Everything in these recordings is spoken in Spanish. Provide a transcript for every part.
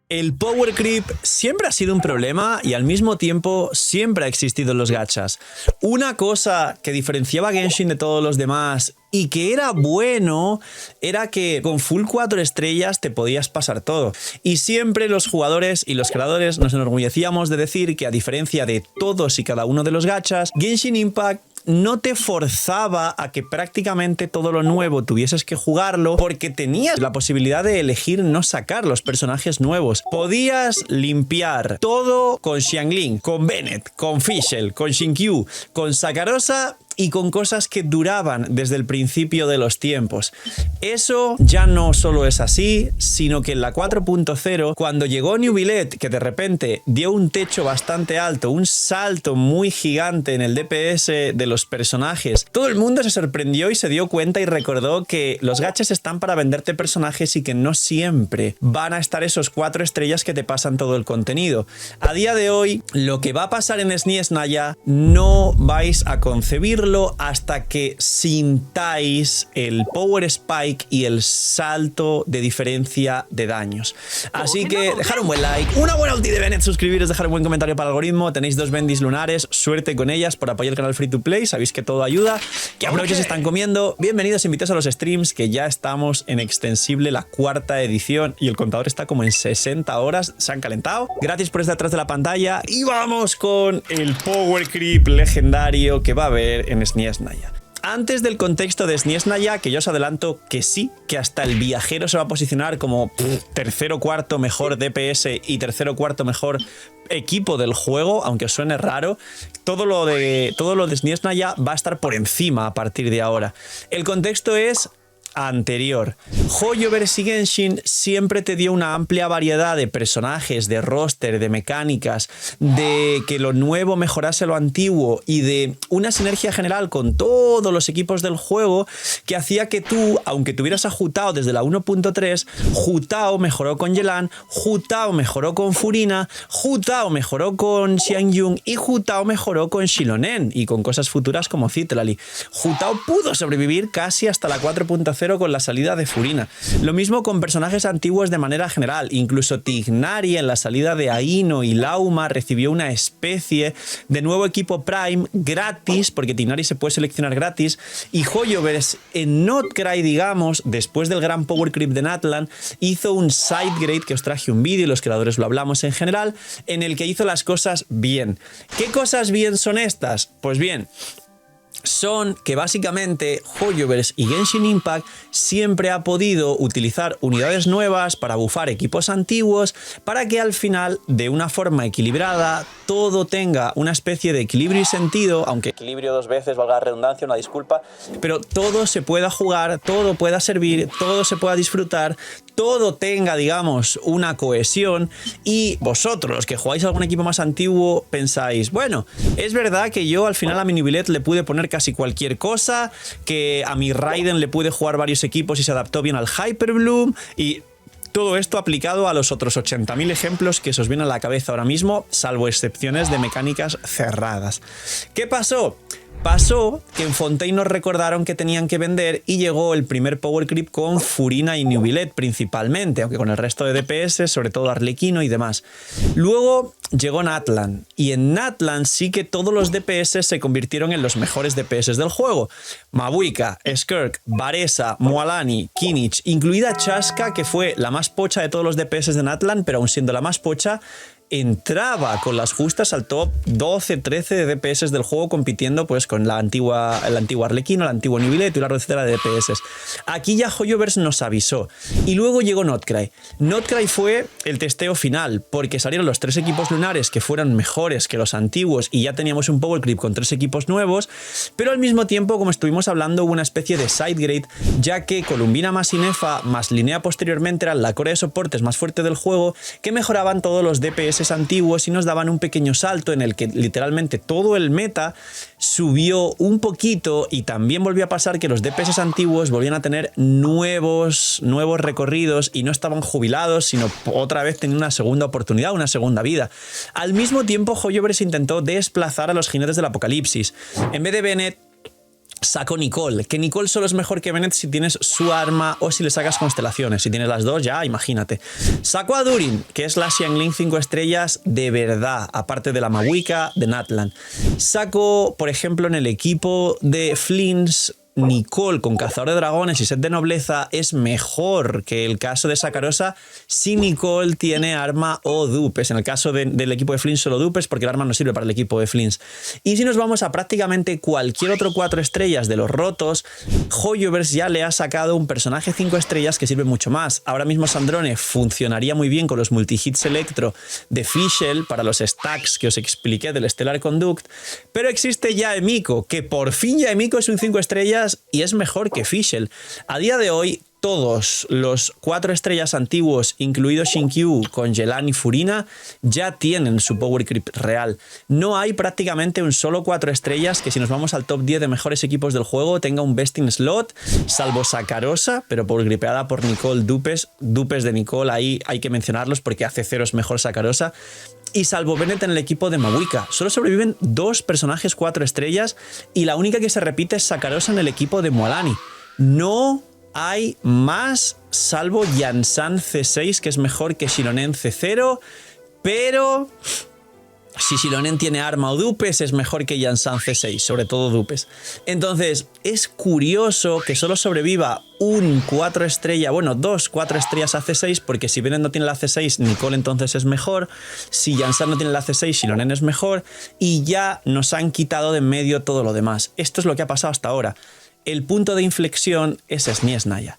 El power creep siempre ha sido un problema y al mismo tiempo siempre ha existido en los gachas. Una cosa que diferenciaba a Genshin de todos los demás y que era bueno era que con full 4 estrellas te podías pasar todo. Y siempre los jugadores y los creadores nos enorgullecíamos de decir que a diferencia de todos y cada uno de los gachas, Genshin Impact no te forzaba a que prácticamente todo lo nuevo tuvieses que jugarlo porque tenías la posibilidad de elegir no sacar los personajes nuevos. Podías limpiar todo con Xiangling, con Bennett, con Fischl, con Xingqiu, con Sakarosa y con cosas que duraban desde el principio de los tiempos. Eso ya no solo es así, sino que en la 4.0, cuando llegó Neuvillette, que de repente dio un techo bastante alto, un salto muy gigante en el DPS de los personajes, todo el mundo se sorprendió y se dio cuenta y recordó que los gachas están para venderte personajes y que no siempre van a estar esos 4 estrellas que te pasan todo el contenido. A día de hoy, lo que va a pasar en Sniesnaya no vais a concebirlo hasta que sintáis el power spike y el salto de diferencia de daños. Así que dejar un buen like, una buena ulti de Bennett, suscribiros, dejar un buen comentario para el algoritmo. Tenéis 2 bendis lunares, suerte con ellas por apoyar el canal free to play, sabéis que todo ayuda. Que aprovechen si están comiendo. Bienvenidos, invitados a los streams, que ya estamos en extensible la 4ª edición y el contador está como en 60 horas, se han calentado. Gracias por estar detrás de la pantalla y vamos con el power creep legendario que va a haber en Sniesnaya. Antes del contexto de Sniesnaya, que yo os adelanto que sí, que hasta el viajero se va a posicionar como tercero cuarto mejor DPS y tercero cuarto mejor equipo del juego, aunque os suene raro, todo lo de Sniesnaya va a estar por encima a partir de ahora. El contexto es anterior. Hoyoverse y Genshin siempre te dio una amplia variedad de personajes, de roster, de mecánicas, de que lo nuevo mejorase lo antiguo y de una sinergia general con todos los equipos del juego que hacía que tú, aunque tuvieras a Hu Tao desde la 1.3, Hu Tao mejoró con Yelan, Hu Tao mejoró con Furina, Hu Tao mejoró con Xiangyun y Hu Tao mejoró con Xilonen y con cosas futuras como Citlali. Hu Tao pudo sobrevivir casi hasta la 4.0 con la salida de Furina. Lo mismo con personajes antiguos de manera general. Incluso Tignari en la salida de Aino y Lauma recibió una especie de nuevo equipo Prime gratis, porque Tignari se puede seleccionar gratis, y Hoyoverse en Notcry, digamos, después del gran power creep de Natlan, hizo un side grade que os traje un vídeo y los creadores lo hablamos en general, en el que hizo las cosas bien. ¿Qué cosas bien son estas? Pues bien, son que básicamente Hoyoverse y Genshin Impact siempre ha podido utilizar unidades nuevas para bufar equipos antiguos para que al final, de una forma equilibrada, todo tenga una especie de equilibrio y sentido, aunque equilibrio 2 veces, valga la redundancia, una disculpa, pero todo se pueda jugar, todo pueda servir, todo se pueda disfrutar, todo tenga, digamos, una cohesión. Y vosotros, los que jugáis a algún equipo más antiguo, pensáis, bueno, es verdad que yo al final a mi Neuvillette le pude poner casi cualquier cosa, que a mi Raiden le pude jugar varios equipos y se adaptó bien al Hyperbloom, y todo esto aplicado a los otros 80.000 ejemplos que se os vienen a la cabeza ahora mismo, salvo excepciones de mecánicas cerradas. ¿Qué pasó? Pasó que en Fontaine nos recordaron que tenían que vender y llegó el primer power creep con Furina y Neuvillette principalmente, aunque con el resto de DPS, sobre todo Arlequino y demás. Luego llegó Natlan y en Natlan sí que todos los DPS se convirtieron en los mejores DPS del juego. Mabuika, Skirk, Varesa, Mualani, Kinich, incluida Chaska, que fue la más pocha de todos los DPS de Natlan, pero aún siendo la más pocha, entraba con las justas al top 12-13 de DPS del juego, compitiendo pues con el antiguo Arlequino, el antiguo Neuvillette y la receta de DPS. Aquí ya Hoyoverse nos avisó. Y luego llegó Notcry. Notcry fue el testeo final, porque salieron los 3 equipos lunares que fueron mejores que los antiguos y ya teníamos un power creep con 3 equipos nuevos, pero al mismo tiempo, como estuvimos hablando, hubo una especie de side grade, ya que Columbina más Inefa más Linea posteriormente eran la core de soportes más fuerte del juego, que mejoraban todos los DPS antiguos y nos daban un pequeño salto en el que literalmente todo el meta subió un poquito, y también volvió a pasar que los DPS antiguos volvían a tener nuevos recorridos y no estaban jubilados, sino otra vez tenían una segunda oportunidad, una segunda vida. Al mismo tiempo, Hoyoverse intentó desplazar a los jinetes del apocalipsis. En vez de Bennett, saco Nicole, que Nicole solo es mejor que Bennett si tienes su arma o si le sacas constelaciones. Si tienes las dos, ya imagínate. Saco a Durin, que es la Xiangling 5 estrellas de verdad, aparte de la Mavuika de Natlan. Saco, por ejemplo, en el equipo de Flins, Nicole con cazador de dragones y set de nobleza es mejor que el caso de Sakarosa si Nicole tiene arma o dupes. En el caso del equipo de Flins solo dupes porque el arma no sirve para el equipo de Flins. Y si nos vamos a prácticamente cualquier otro 4 estrellas de los rotos, Hoyoverse ya le ha sacado un personaje 5 estrellas que sirve mucho más. Ahora mismo Sandrone funcionaría muy bien con los multihits electro de Fischl para los stacks que os expliqué del Stellar Conduct, pero existe Yaemiko, que por fin Yaemiko es un 5 estrellas y es mejor que Fischl. A día de hoy, todos los 4 estrellas antiguos, incluido Shinkyu con Yelan y Furina, ya tienen su power creep real. No hay prácticamente un solo 4 estrellas que, si nos vamos al top 10 de mejores equipos del juego, tenga un besting slot, salvo Sakarosa, pero power gripeada por Nicole dupes. Dupes de Nicole, ahí hay que mencionarlos porque hace ceros mejor Sakarosa. Y salvo Bennett en el equipo de Mavuika. Solo sobreviven 2 personajes 4 estrellas y la única que se repite es Sakarosa en el equipo de Mualani. No hay más, salvo Yansan C6, que es mejor que Shironen C0, pero si Shironen tiene arma o dupes, es mejor que Yansan C6, sobre todo dupes. Entonces, es curioso que solo sobreviva un 4 estrella, bueno, 2 4 estrellas a C6, porque si Bennett no tiene la C6, Nicole entonces es mejor, si Yansan no tiene la C6, Shironen es mejor, y ya nos han quitado de en medio todo lo demás. Esto es lo que ha pasado hasta ahora. El punto de inflexión es Sniesnaya.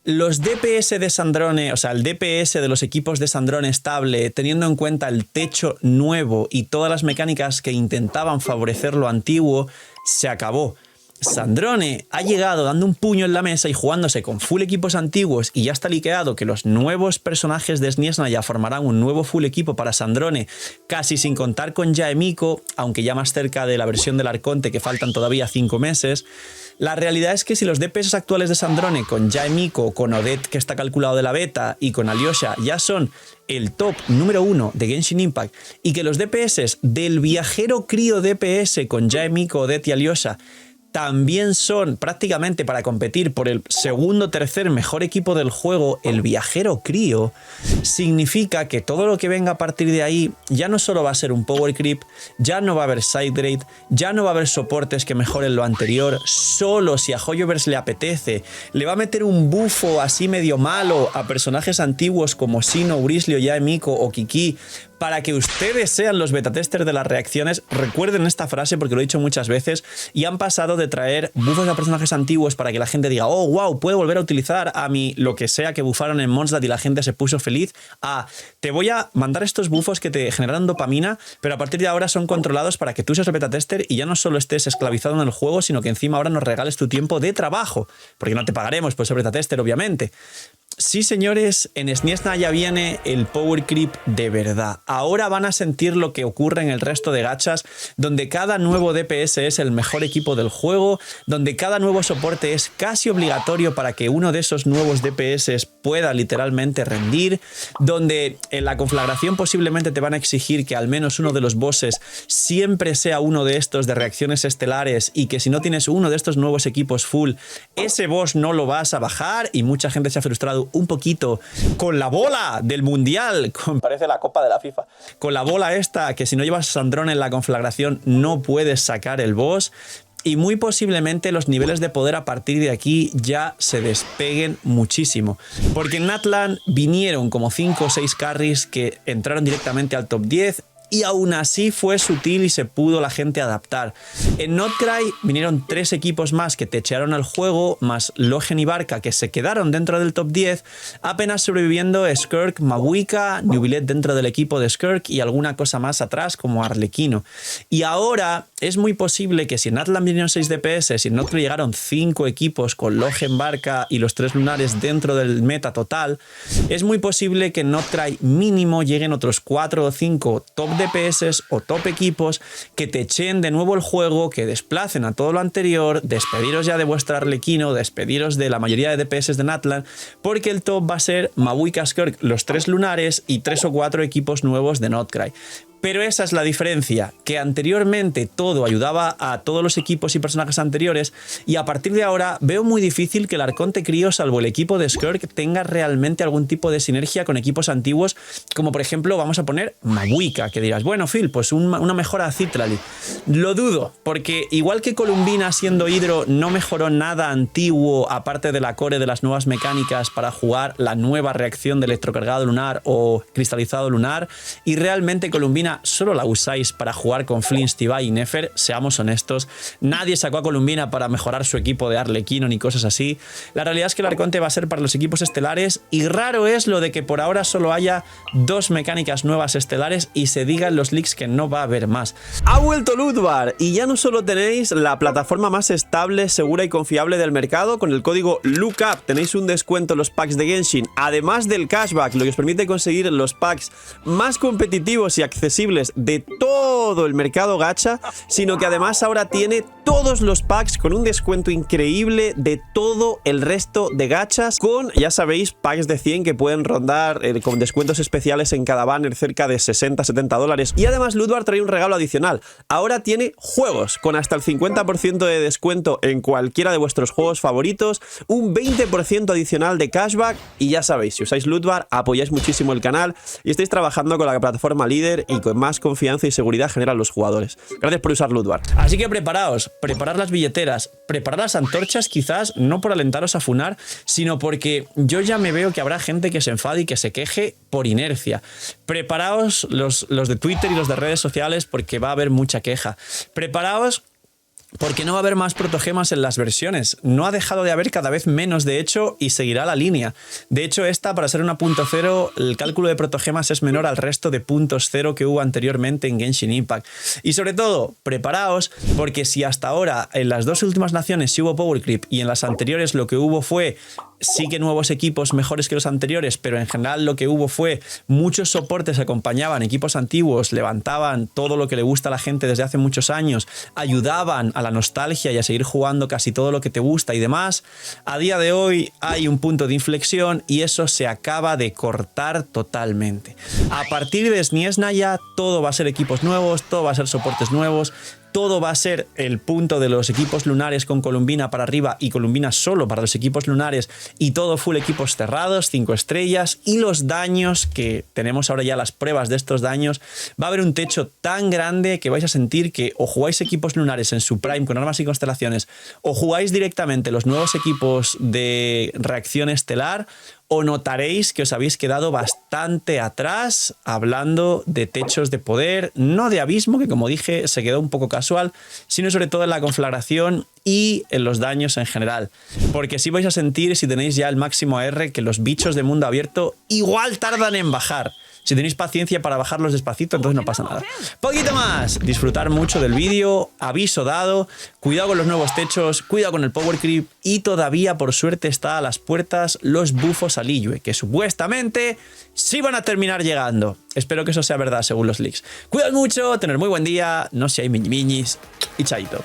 Los DPS de Sandrone, o sea, el DPS de los equipos de Sandrone estable, teniendo en cuenta el techo nuevo y todas las mecánicas que intentaban favorecer lo antiguo, se acabó. Sandrone ha llegado dando un puño en la mesa y jugándose con full equipos antiguos, y ya está liqueado que los nuevos personajes de Sniesnaya formarán un nuevo full equipo para Sandrone, casi sin contar con Yaemiko, aunque ya más cerca de la versión del Arconte, que faltan todavía 5 meses. La realidad es que si los DPS actuales de Sandrone con Yaemiko, con Odette, que está calculado de la beta, y con Alyosha ya son el top número 1 de Genshin Impact, y que los DPS del viajero crío DPS con Yaemiko, Odette y Alyosha también son prácticamente para competir por el segundo o tercer mejor equipo del juego, el viajero crío, significa que todo lo que venga a partir de ahí ya no solo va a ser un power creep, ya no va a haber side raid, ya no va a haber soportes que mejoren lo anterior. Solo si a Hoyoverse le apetece, le va a meter un bufo así medio malo a personajes antiguos como Sino, Brislio, Yaemiko o Kiki, para que ustedes sean los betatesters de las reacciones. Recuerden esta frase porque lo he dicho muchas veces, y han pasado de traer bufos a personajes antiguos para que la gente diga, oh, wow, puedo volver a utilizar a mi lo que sea que bufaron en Mondstadt y la gente se puso feliz, a te voy a mandar estos bufos que te generan dopamina, pero a partir de ahora son controlados para que tú seas el betatester y ya no solo estés esclavizado en el juego, sino que encima ahora nos regales tu tiempo de trabajo, porque no te pagaremos por ser betatester, obviamente. Sí, señores, en Sniesnaya viene el power creep de verdad. Ahora van a sentir lo que ocurre en el resto de gachas, donde cada nuevo DPS es el mejor equipo del juego, donde cada nuevo soporte es casi obligatorio para que uno de esos nuevos DPS pueda literalmente rendir, donde en la conflagración posiblemente te van a exigir que al menos uno de los bosses siempre sea uno de estos de reacciones estelares, y que si no tienes uno de estos nuevos equipos full, ese boss no lo vas a bajar, y mucha gente se ha frustrado un poquito con la bola del mundial, parece la copa de la FIFA, con la bola esta que si no llevas Sandrone en la conflagración no puedes sacar el boss, y muy posiblemente los niveles de poder a partir de aquí ya se despeguen muchísimo, porque en Natlan vinieron como 5 o 6 carries que entraron directamente al top 10, y aún así fue sutil y se pudo la gente adaptar. En Notcry vinieron 3 equipos más que techearon al juego, más Logen y Barca, que se quedaron dentro del top 10, apenas sobreviviendo Skirk, Mavuika, Nubilet dentro del equipo de Skirk y alguna cosa más atrás como Arlequino. Y ahora es muy posible que si en Atlan vinieron 6 DPS, si en Notcry llegaron 5 equipos con Logen, Barca y los 3 lunares dentro del meta total, es muy posible que en Notcry mínimo lleguen otros 4 o 5 top DPS o top equipos que te echen de nuevo el juego, que desplacen a todo lo anterior, despediros ya de vuestra Arlequino, despediros de la mayoría de DPS de Natlan, porque el top va a ser Mavuika, Skirk, los 3 lunares y 3 o 4 equipos nuevos de Notcry. Pero esa es la diferencia, que anteriormente todo ayudaba a todos los equipos y personajes anteriores, y a partir de ahora veo muy difícil que el Arconte Crío, salvo el equipo de Skirk, tenga realmente algún tipo de sinergia con equipos antiguos, como por ejemplo vamos a poner Mabuika, que dirás, bueno Phil, pues una mejora a Citrali. Lo dudo, porque igual que Columbina siendo Hidro no mejoró nada antiguo aparte de la core de las nuevas mecánicas para jugar la nueva reacción de electrocargado lunar o cristalizado lunar, y realmente Columbina solo la usáis para jugar con Flint, Stivai y Nefer, seamos honestos, nadie sacó a Columbina para mejorar su equipo de Arlequino ni cosas así. La realidad es que el Arconte va a ser para los equipos estelares, y raro es lo de que por ahora solo haya 2 mecánicas nuevas estelares y se diga en los leaks que no va a haber más. Ha vuelto Lootbar, y ya no solo tenéis la plataforma más estable, segura y confiable del mercado, con el código LOOKUP tenéis un descuento en los packs de Genshin, además del cashback, lo que os permite conseguir los packs más competitivos y accesibles de todo el mercado gacha, sino que además ahora tiene todos los packs con un descuento increíble de todo el resto de gachas, con, ya sabéis, packs de 100 que pueden rondar con descuentos especiales en cada banner cerca de 60-70 dólares. Y además Lootbar trae un regalo adicional. Ahora tiene juegos con hasta el 50% de descuento en cualquiera de vuestros juegos favoritos, un 20% adicional de cashback, y ya sabéis, si usáis Lootbar apoyáis muchísimo el canal y estáis trabajando con la plataforma líder y con más confianza y seguridad generan los jugadores. Gracias por usar Lootbar. Así que preparaos, preparad las billeteras, preparad las antorchas, quizás no por alentaros a funar, sino porque yo ya me veo que habrá gente que se enfade y que se queje por inercia. Preparaos los de Twitter y los de redes sociales, porque va a haber mucha queja. Preparaos porque no va a haber más protogemas en las versiones. No ha dejado de haber, cada vez menos de hecho, y seguirá la línea. De hecho, esta, para ser una punto cero, el cálculo de protogemas es menor al resto de puntos cero que hubo anteriormente en Genshin Impact. Y sobre todo, preparaos, porque si hasta ahora en las 2 últimas naciones sí hubo power creep y en las anteriores lo que hubo fue sí que nuevos equipos mejores que los anteriores, pero en general lo que hubo fue muchos soportes acompañaban equipos antiguos, levantaban todo lo que le gusta a la gente desde hace muchos años, ayudaban a la nostalgia y a seguir jugando casi todo lo que te gusta y demás. A día de hoy hay un punto de inflexión y eso se acaba de cortar totalmente. A partir de Sniesna ya todo va a ser equipos nuevos, todo va a ser soportes nuevos, todo va a ser el punto de los equipos lunares con Columbina para arriba y Columbina solo para los equipos lunares, y todo full equipos cerrados, 5 estrellas, y los daños, que tenemos ahora ya las pruebas de estos daños, va a haber un techo tan grande que vais a sentir que o jugáis equipos lunares en su prime con armas y constelaciones, o jugáis directamente los nuevos equipos de reacción estelar, o notaréis que os habéis quedado bastante atrás hablando de techos de poder, no de abismo, que como dije se quedó un poco casual, sino sobre todo en la conflagración y en los daños en general. Porque sí vais a sentir, si tenéis ya el máximo AR, que los bichos de mundo abierto igual tardan en bajar. Si tenéis paciencia para bajarlos despacito, entonces no pasa nada. Poquito más. Disfrutar mucho del vídeo. Aviso dado. Cuidado con los nuevos techos. Cuidado con el power creep. Y todavía, por suerte, está a las puertas los bufos a Liyue, que supuestamente sí van a terminar llegando. Espero que eso sea verdad según los leaks. Cuidado mucho. Tener muy buen día. No seáis miñis. Y chaito.